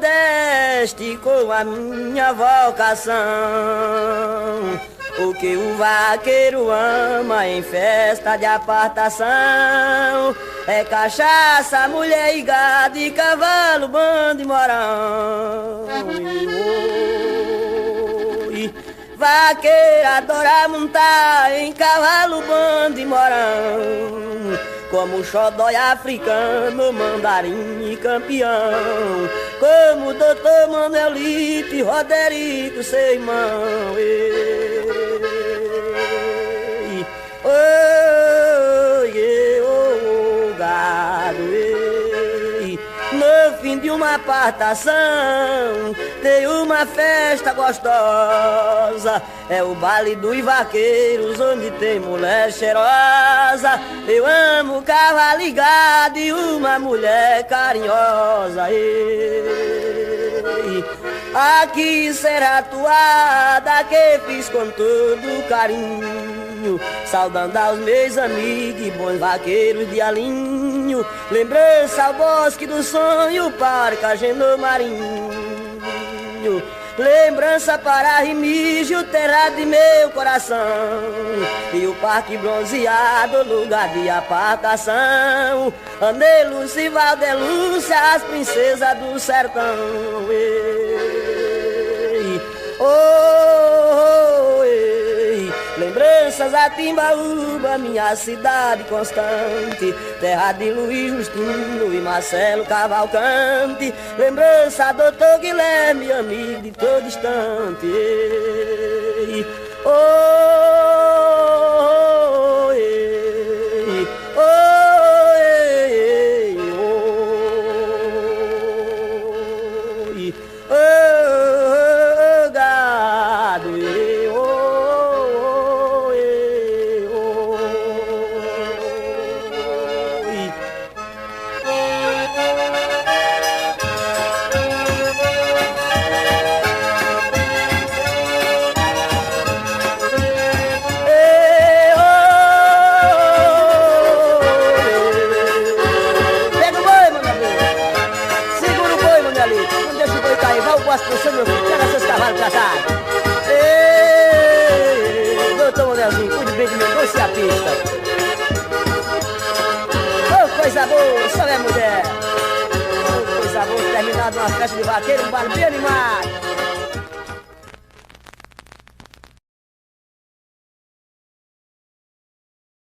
Nordeste com a minha vocação. O que o vaqueiro ama em festa de apartação é cachaça, mulher e gado e cavalo, bando e morão. Vaqueiro adora montar em cavalo, bando e morão, como xodói africano, mandarim e campeão, como doutor Manuelito e Roderico, seu irmão. Gado, no fim de uma apartação tem uma festa gostosa, é o baile dos vaqueiros, onde tem mulher cheirosa. Eu amo o cavalo ligado e uma mulher carinhosa. Aqui será a toada que fiz com todo carinho, saudando aos meus amigos e bons vaqueiros de alinho. Lembrança ao bosque do sonho, para Cajeno Marinho. Lembrança para Remígio, terra de meu coração, e o parque bronzeado, lugar de apartação. Andei Lúcia e Valdelúcia, as princesas do sertão. Lembranças a Timbaúba, minha cidade constante, terra de Luiz Justino e Marcelo Cavalcante. Lembrança a doutor Guilherme, amigo de todo instante. Doutor Manuelzinho, cuide bem de mim, doce a pista. Oh, coisa boa, só é mulher. Oh, coisa boa, terminado uma festa de vaqueiro, um baile bem animado.